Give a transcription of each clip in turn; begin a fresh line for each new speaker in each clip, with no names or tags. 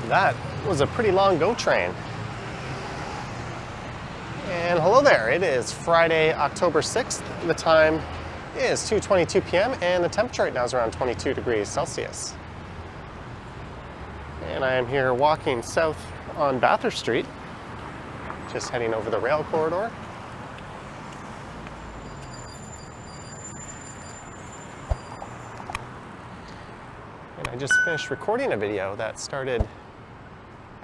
That was a pretty long GO train. And hello there, it is Friday, October 6th. The time is 2:22 p.m. and the temperature right now is around 22 degrees Celsius. And I am here walking south on Bathurst Street, just heading over the rail corridor. And I just finished recording a video that started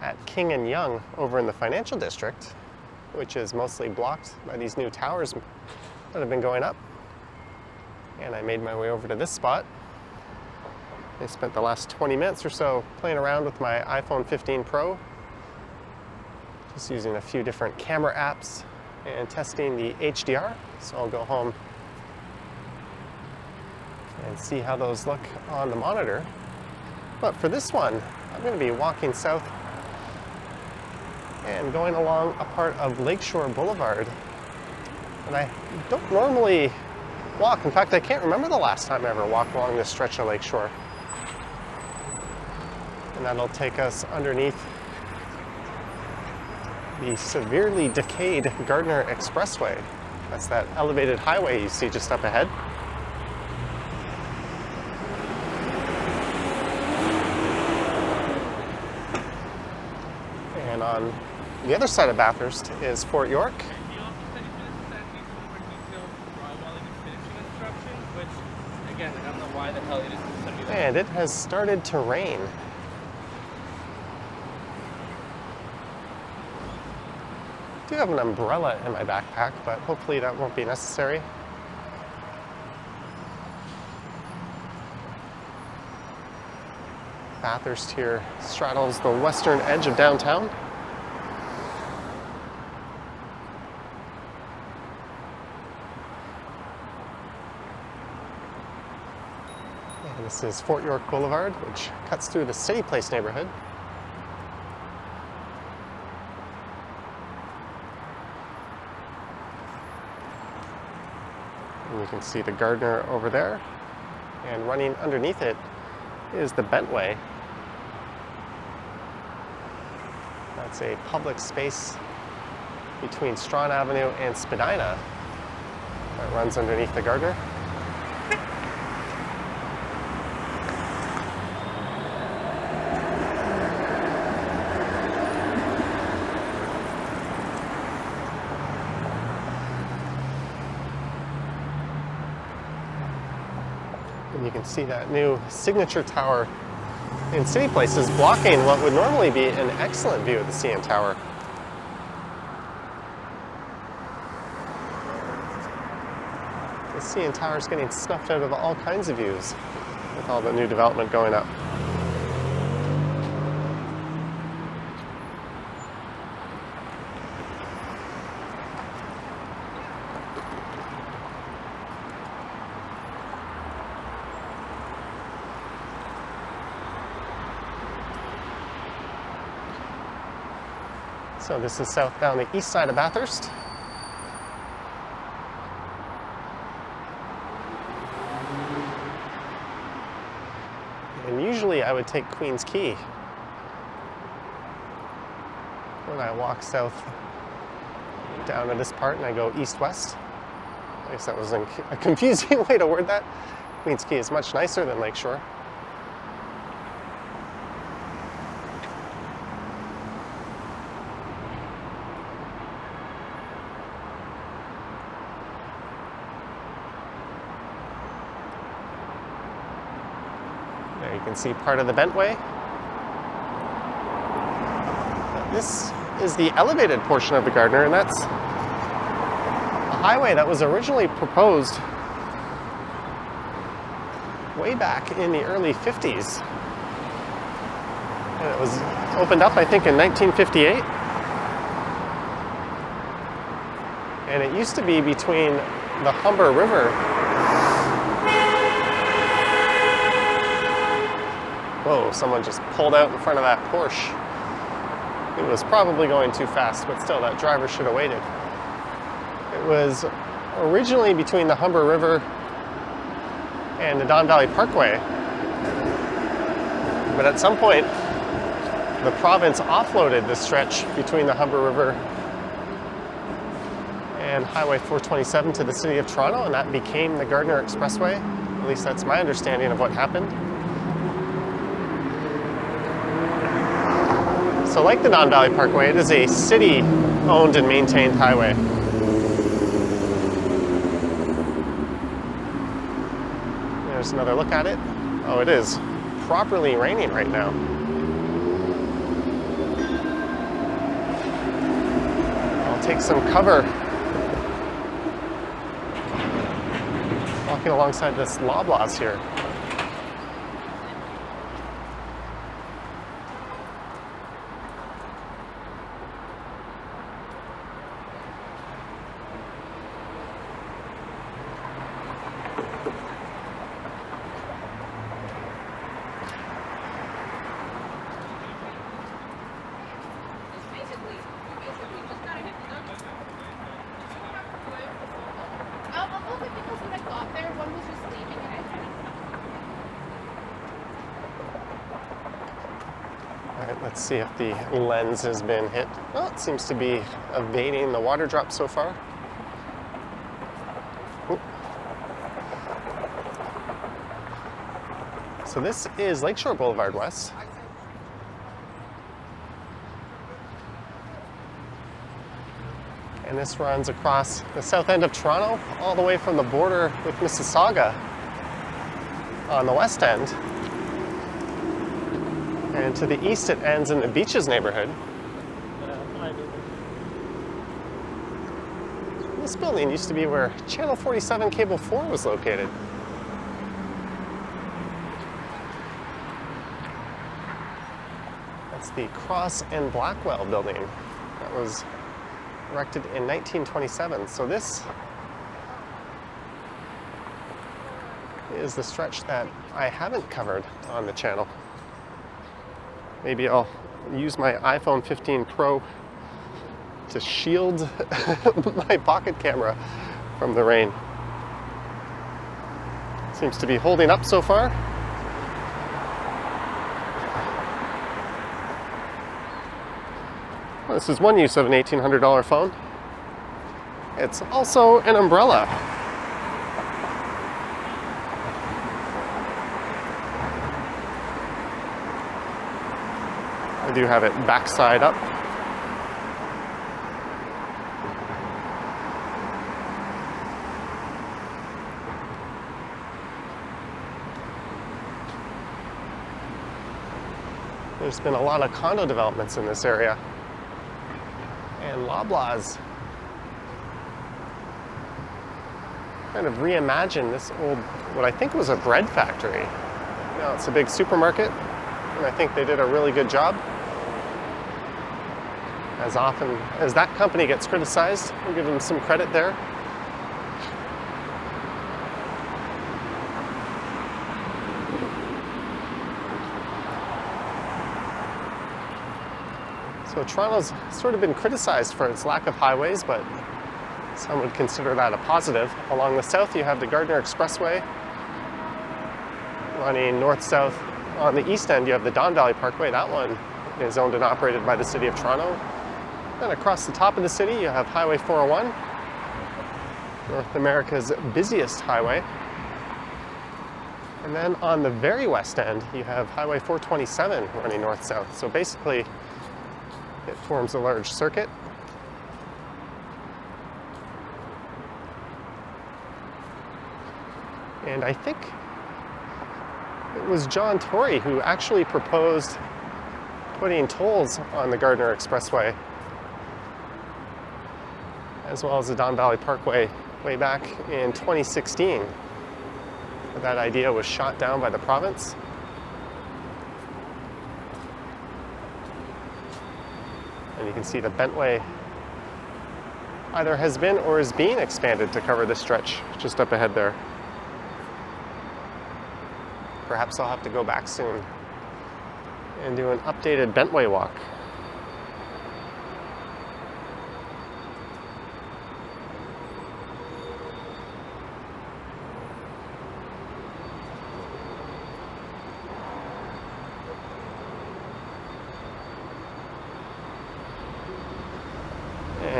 at King and Yonge over in the financial district, which is mostly blocked by these new towers that have been going up. And I made my way over to this spot. I spent the last 20 minutes or so playing around with my iPhone 15 Pro, just using a few different camera apps and testing the HDR. So I'll go home and see how those look on the monitor. But for this one, I'm going to be walking south and going along a part of Lakeshore Boulevard. And I don't normally walk. In fact, I can't remember the last time I ever walked along this stretch of Lakeshore. And that'll take us underneath the severely decayed Gardiner Expressway. That's that elevated highway you see just up ahead. And on the other side of Bathurst is Fort York. And it has started to rain. I do have an umbrella in my backpack, but hopefully that won't be necessary. Bathurst here straddles the western edge of downtown. And this is Fort York Boulevard, which cuts through the CityPlace neighborhood. And you can see the Gardiner over there, and running underneath it is the Bentway. That's a public space between Strawn Avenue and Spadina that runs underneath the Gardiner. And you can see that new signature tower in CityPlace is blocking what would normally be an excellent view of the CN Tower. The CN Tower is getting snuffed out of all kinds of views with all the new development going up. So this is southbound the east side of Bathurst. And usually I would take Queens Quay when I walk south down to this part and I go east-west. I guess that was a confusing way to word that. Queens Quay is much nicer than Lakeshore. There you can see part of the Bentway. This is the elevated portion of the Gardiner, and that's a highway that was originally proposed way back in the early 50s. And it was opened up, I think, in 1958. And it used to be between the Humber River. Whoa, someone just pulled out in front of that Porsche. It was probably going too fast, but still, that driver should have waited. It was originally between the Humber River and the Don Valley Parkway. But at some point, the province offloaded this stretch between the Humber River and Highway 427 to the City of Toronto, and that became the Gardiner Expressway. At least that's my understanding of what happened. So like the Don Valley Parkway, it is a city-owned and maintained highway. There's another look at it. Oh, it is properly raining right now. I'll take some cover walking alongside this Loblaws here. Let's see if the lens has been hit. Well, it seems to be evading the water drop so far. Ooh. So this is Lakeshore Boulevard West. And this runs across the south end of Toronto, all the way from the border with Mississauga on the west end. And to the east, it ends in the Beaches neighborhood. This building used to be where Channel 47 Cable 4 was located. That's the Cross and Blackwell building that was erected in 1927. So this is the stretch that I haven't covered on the channel. Maybe I'll use my iPhone 15 Pro to shield my pocket camera from the rain. Seems to be holding up so far. Well, this is one use of an $1,800 phone. It's also an umbrella. I do have it backside up. There's been a lot of condo developments in this area. And Loblaws kind of reimagined this old, what I think was a bread factory. Now it's a big supermarket, and I think they did a really good job. As often as that company gets criticized, we'll give them some credit there. So Toronto's sort of been criticized for its lack of highways, but some would consider that a positive. Along the south, you have the Gardiner Expressway running north-south. On the east end, you have the Don Valley Parkway. That one is owned and operated by the City of Toronto. Then across the top of the city, you have Highway 401, North America's busiest highway. And then on the very west end, you have Highway 427 running north-south. So basically, it forms a large circuit. And I think it was John Tory who actually proposed putting tolls on the Gardiner Expressway, as well as the Don Valley Parkway, way back in 2016. But that idea was shot down by the province. And you can see the Bentway either has been or is being expanded to cover this stretch just up ahead there. Perhaps I'll have to go back soon and do an updated Bentway walk.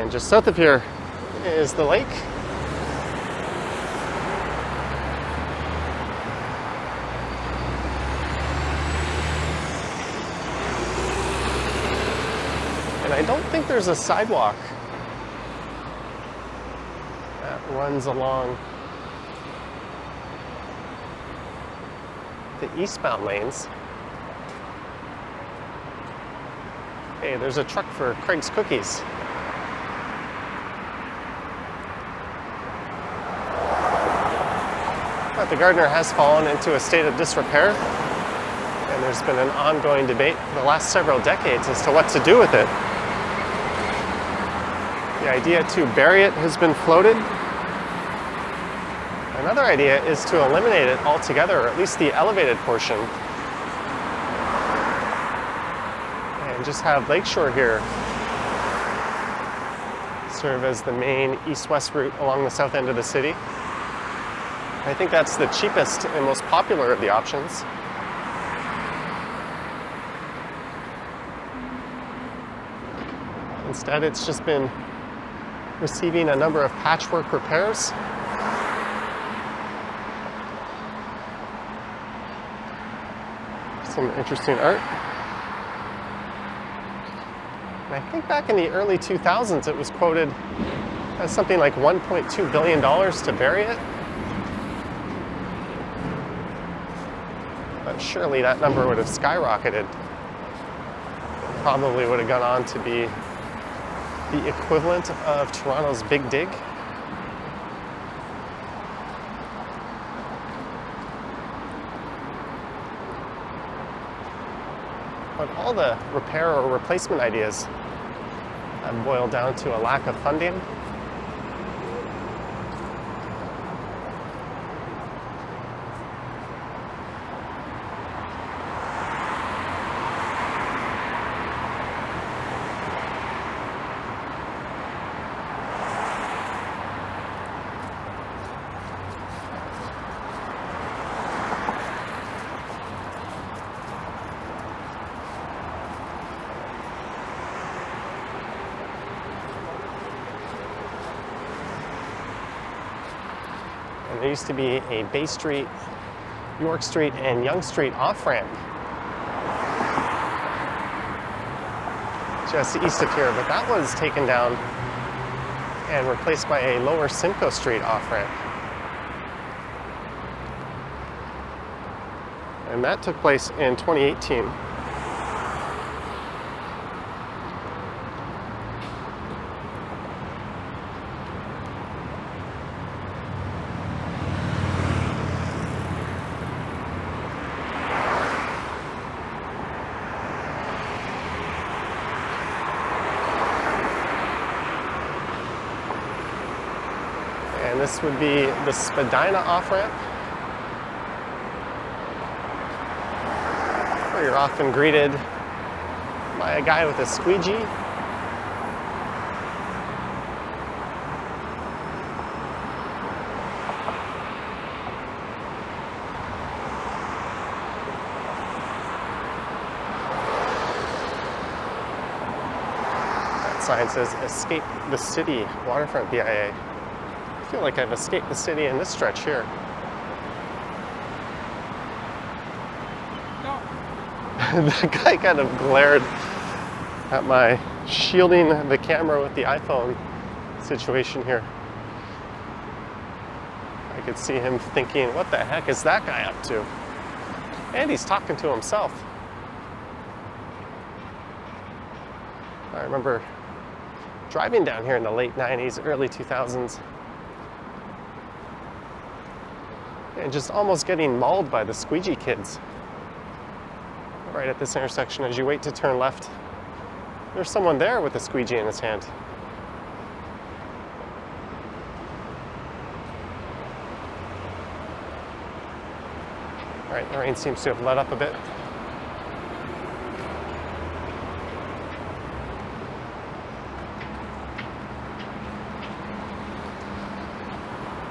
And just south of here is the lake. And I don't think there's a sidewalk that runs along the eastbound lanes. Hey, there's a truck for Craig's Cookies. But the Gardiner has fallen into a state of disrepair, and there's been an ongoing debate for the last several decades as to what to do with it. The idea to bury it has been floated. Another idea is to eliminate it altogether, or at least the elevated portion, and just have Lakeshore here serve as the main east-west route along the south end of the city. I think that's the cheapest and most popular of the options. Instead, it's just been receiving a number of patchwork repairs. Some interesting art. And I think back in the early 2000s, it was quoted as something like $1.2 billion to bury it. But surely that number would have skyrocketed. It probably would have gone on to be the equivalent of Toronto's Big Dig. But all the repair or replacement ideas have boiled down to a lack of funding. There used to be a Bay Street, York Street, and Yonge Street off-ramp just east of here, but that was taken down and replaced by a lower Simcoe Street off-ramp. And that took place in 2018. And this would be the Spadina off-ramp, where you're often greeted by a guy with a squeegee. That sign says, "Escape the City, Waterfront BIA." I feel like I've escaped the city in this stretch here.
No.
The guy kind of glared at my shielding the camera with the iPhone situation here. I could see him thinking, what the heck is that guy up to? And he's talking to himself. I remember driving down here in the late 90s, early 2000s, and just almost getting mauled by the squeegee kids. Right at this intersection, as you wait to turn left, there's someone there with a squeegee in his hand. All right, the rain seems to have let up a bit.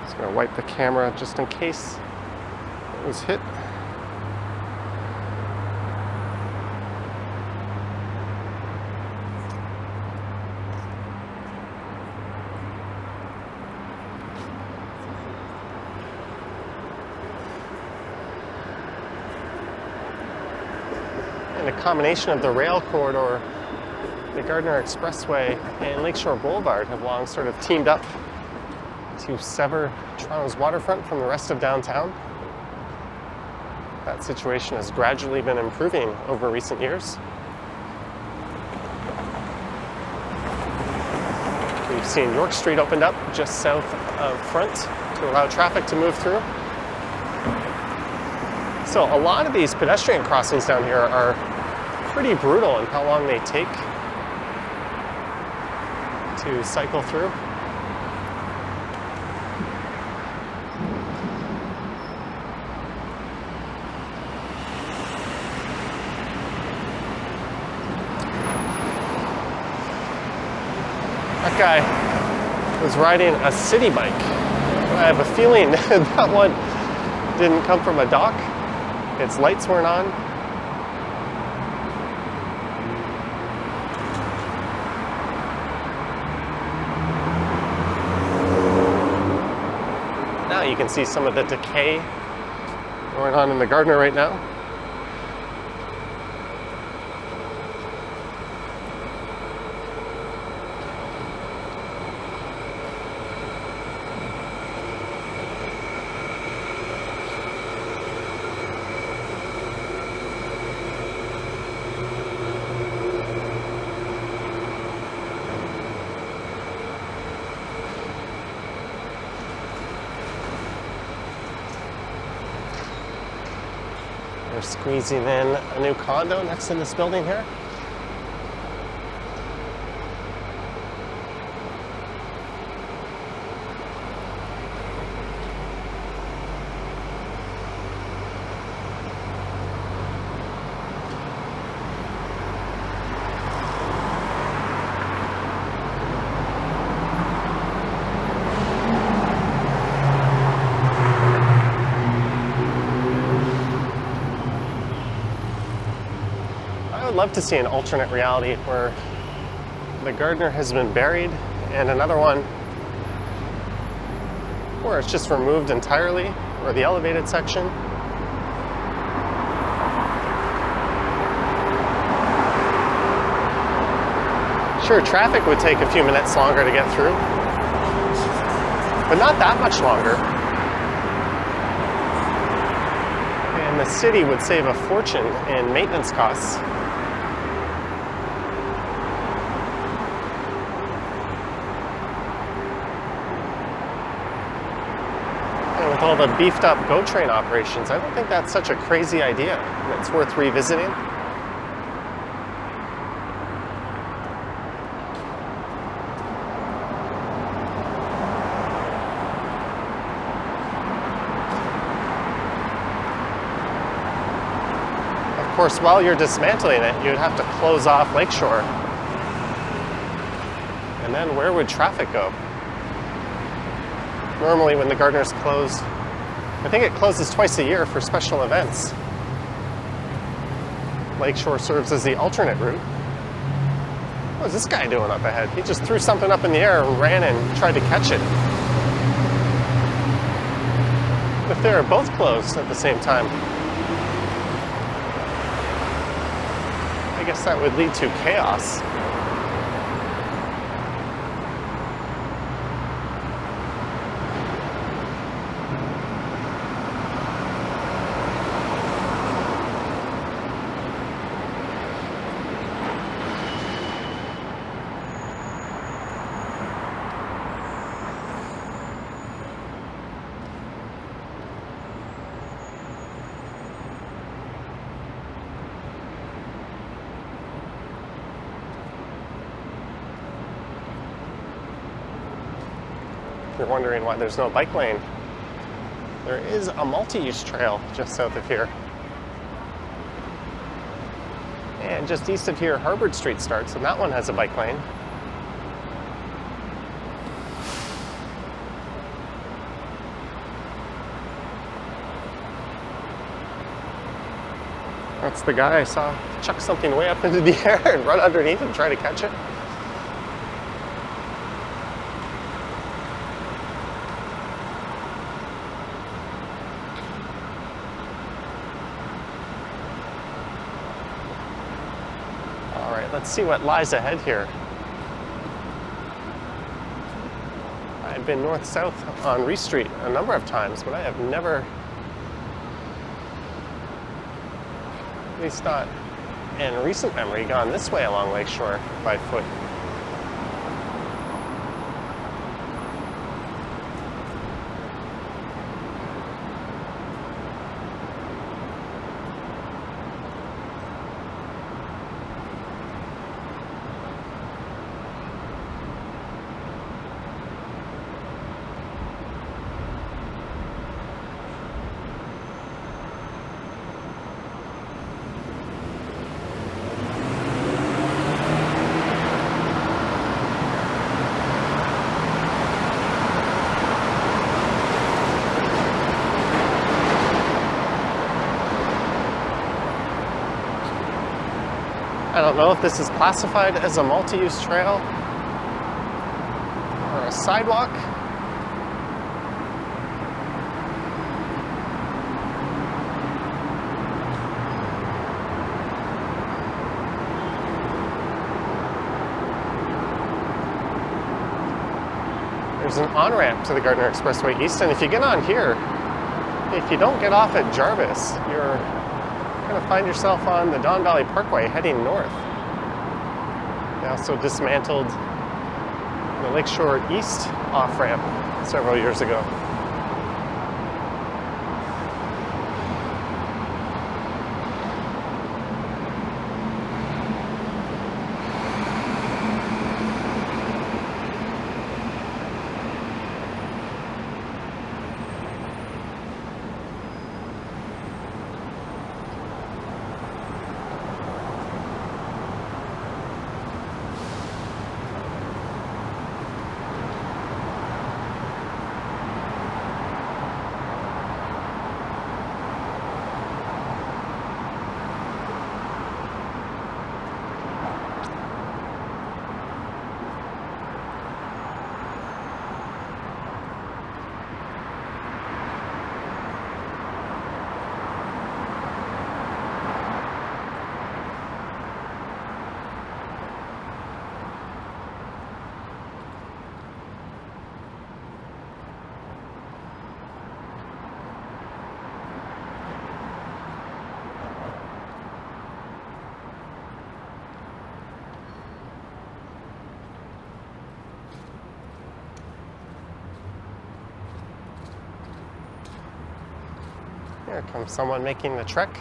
Just gonna wipe the camera just in case it was hit. And a combination of the rail corridor, the Gardiner Expressway, and Lakeshore Boulevard have long sort of teamed up to sever Toronto's waterfront from the rest of downtown. That situation has gradually been improving over recent years. We've seen York Street opened up just south of Front to allow traffic to move through. So a lot of these pedestrian crossings down here are pretty brutal in how long they take to cycle through. That guy was riding a city bike. I have a feeling that one didn't come from a dock. Its lights weren't on. Now you can see some of the decay going on in the Gardiner right now. We're squeezing in a new condo next to this building here. I would love to see an alternate reality where the Gardiner has been buried and another one where it's just removed entirely, or the elevated section. Sure, traffic would take a few minutes longer to get through, but not that much longer. And the city would save a fortune in maintenance costs. With all the beefed up GO train operations, I don't think that's such a crazy idea. It's worth revisiting. Of course, while you're dismantling it, you'd have to close off Lakeshore. And then where would traffic go? Normally when the Gardiner's closed, I think it closes twice a year for special events. Lakeshore serves as the alternate route. What was this guy doing up ahead? He just threw something up in the air and ran and tried to catch it. If they were both closed at the same time, I guess that would lead to chaos. You're wondering why there's no bike lane. There is a multi-use trail just south of here. And just east of here, Harvard Street starts, and that one has a bike lane. That's the guy I saw chuck something way up into the air and run underneath and try to catch it. All right, let's see what lies ahead here. I've been north-south on Reese Street a number of times, but I have never, at least not in recent memory, gone this way along Lakeshore by foot. I don't know if this is classified as a multi-use trail or a sidewalk. There's an on-ramp to the Gardiner Expressway East, and if you get on here, if you don't get off at Jarvis, you're going to find yourself on the Don Valley Parkway heading north. They also dismantled the Lakeshore East off-ramp several years ago. Here comes someone making the trek.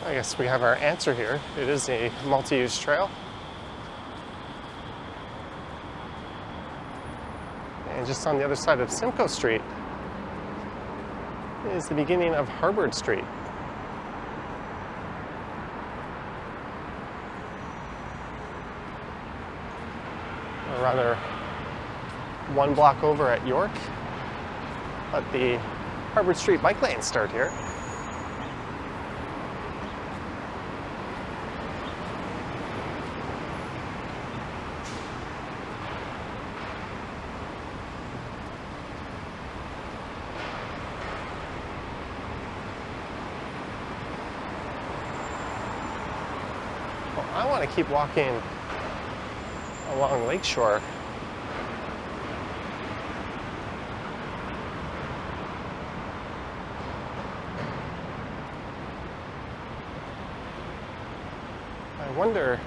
I guess we have our answer here. It is a multi-use trail. And just on the other side of Simcoe Street is the beginning of Harvard Street. Or rather, one block over at York, but the Harvard Street bike lanes start here. I want to keep walking along Lakeshore. I wonder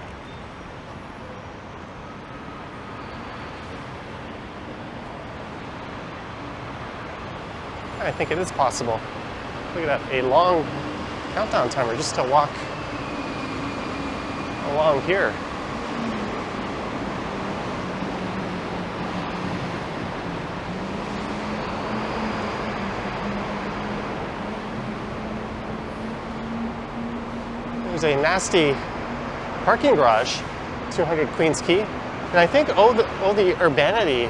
I think it is possible. Look at that, a long countdown timer just to walk along here. There's a nasty parking garage, 200 Queens Quay. And I think Oh the Urbanity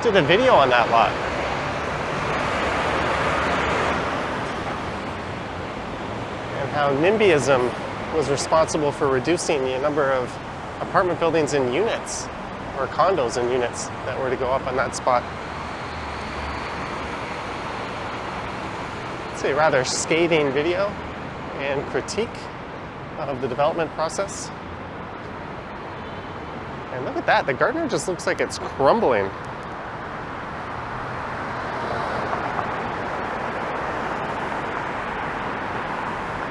did a video on that lot. And how NIMBYism was responsible for reducing the number of apartment buildings in units, or condos in units, that were to go up on that spot. It's a rather scathing video and critique of the development process. And look at that, the Gardiner just looks like it's crumbling.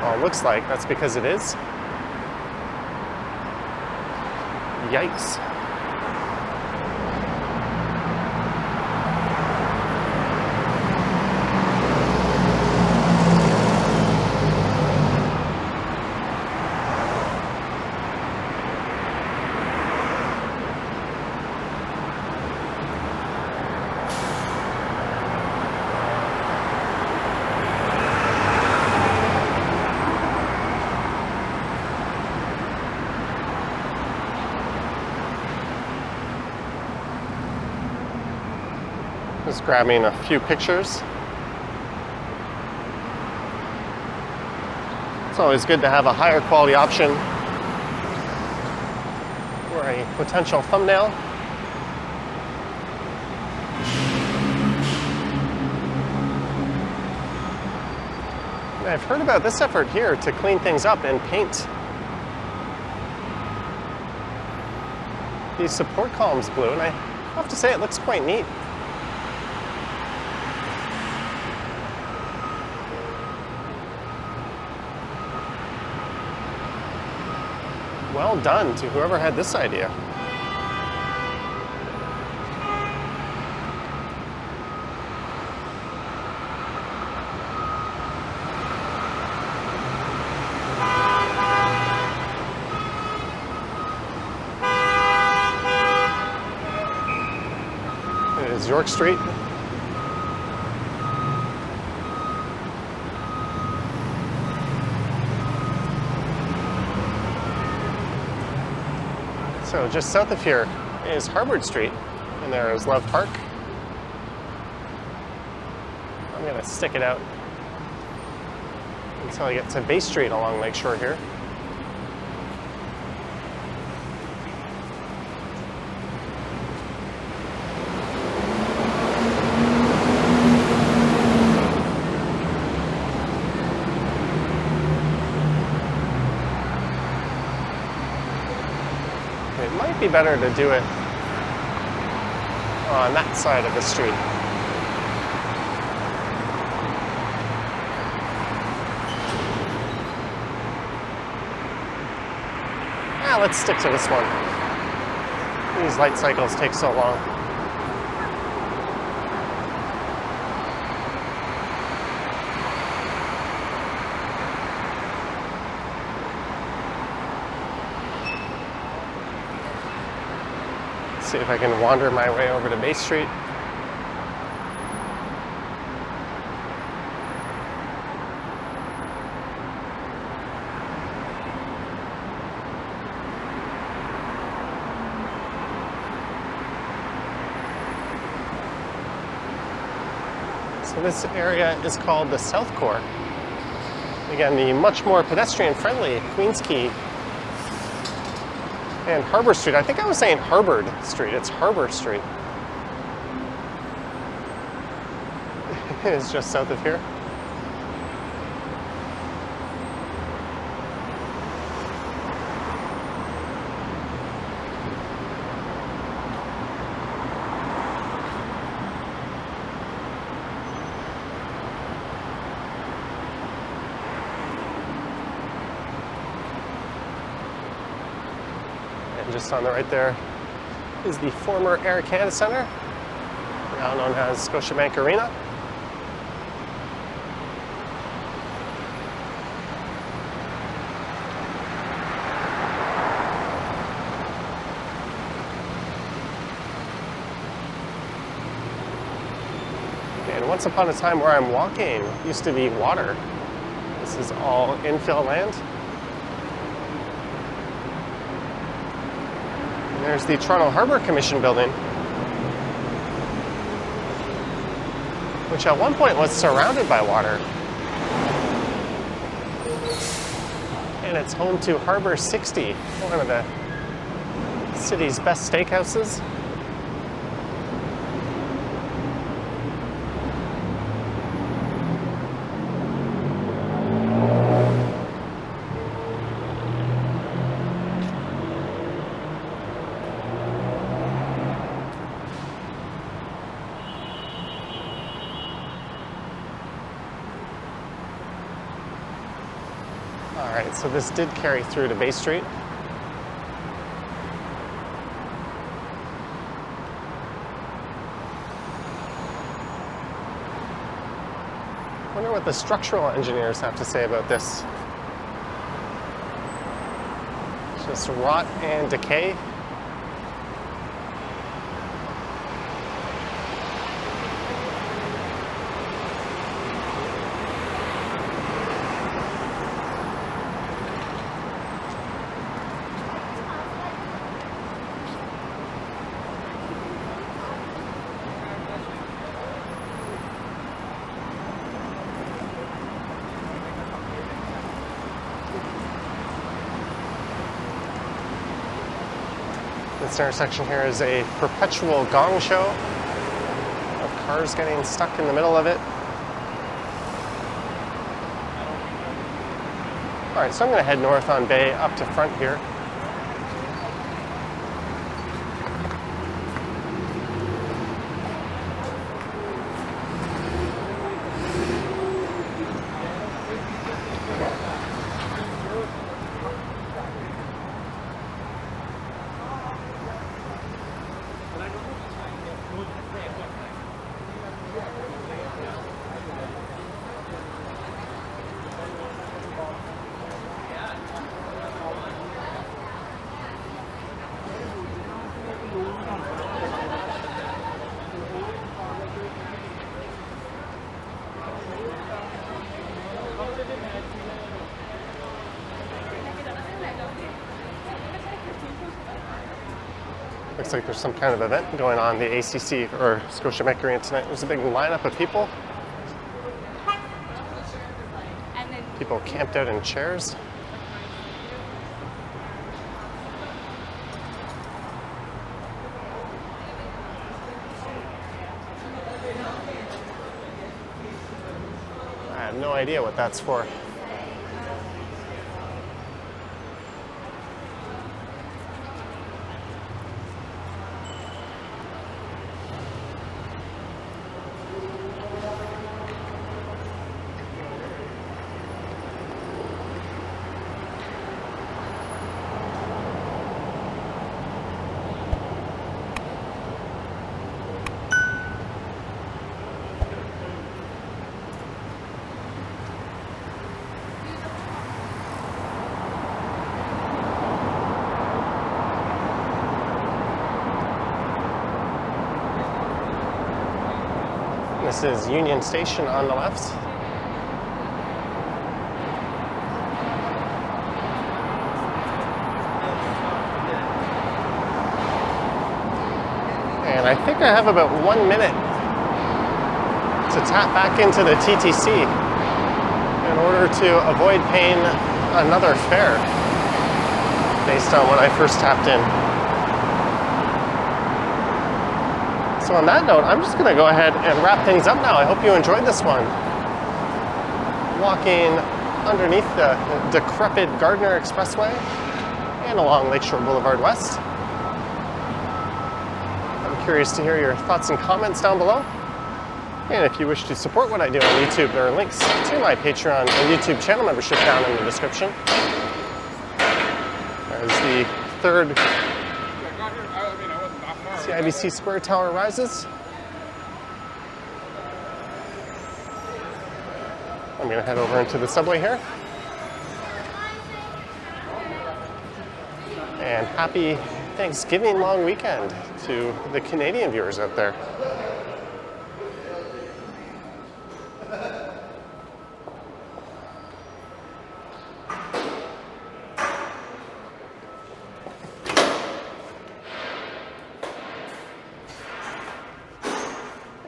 Well, it looks like that's because it is. Yikes. Just grabbing a few pictures. It's always good to have a higher quality option for a potential thumbnail. And I've heard about this effort here to clean things up and paint these support columns blue, and I have to say it looks quite neat. Well done to whoever had this idea. It is York Street. So just south of here is Harvard Street, and there is Love Park. I'm going to stick it out until I get to Bay Street along Lakeshore here. It might be better to do it on that side of the street. Let's stick to this one. These light cycles take so long. See if I can wander my way over to Bay Street. So this area is called the Southcore. Again, the much more pedestrian-friendly Queens Quay and Harbor Street. I think I was saying Harvard Street. It's Harbor Street. It's just south of here. Just on the right there is the former Air Canada Centre, now known as Scotiabank Arena. And once upon a time where I'm walking used to be water. This This is all infill land. And there's the Toronto Harbour Commission building, which at one point was surrounded by water. And it's home to Harbour 60, one of the city's best steakhouses. Alright, so this did carry through to Bay Street. Wonder what the structural engineers have to say about this. Just rot and decay. This intersection here is a perpetual gong show of cars getting stuck in the middle of it. All right, so I'm going to head north on Bay up to Front here. Looks like there's some kind of event going on, the ACC or Scotiabank Arena tonight. There's a big lineup of people. People camped out in chairs. I have no idea what that's for. This is Union Station on the left. And I think I have about 1 minute to tap back into the TTC in order to avoid paying another fare based on when I first tapped in. So on that note, I'm just going to go ahead and wrap things up now. I hope you enjoyed this one. Walking underneath the decrepit Gardiner Expressway and along Lakeshore Boulevard West. I'm curious to hear your thoughts and comments down below. And if you wish to support what I do on YouTube, there are links to my Patreon and YouTube channel membership down in the description. As the third CIBC Square Tower rises. I'm going to head over into the subway here. And happy Thanksgiving long weekend to the Canadian viewers out there.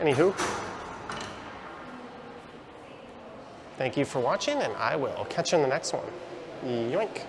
Anywho, thank you for watching, and I will catch you in the next one. Yoink.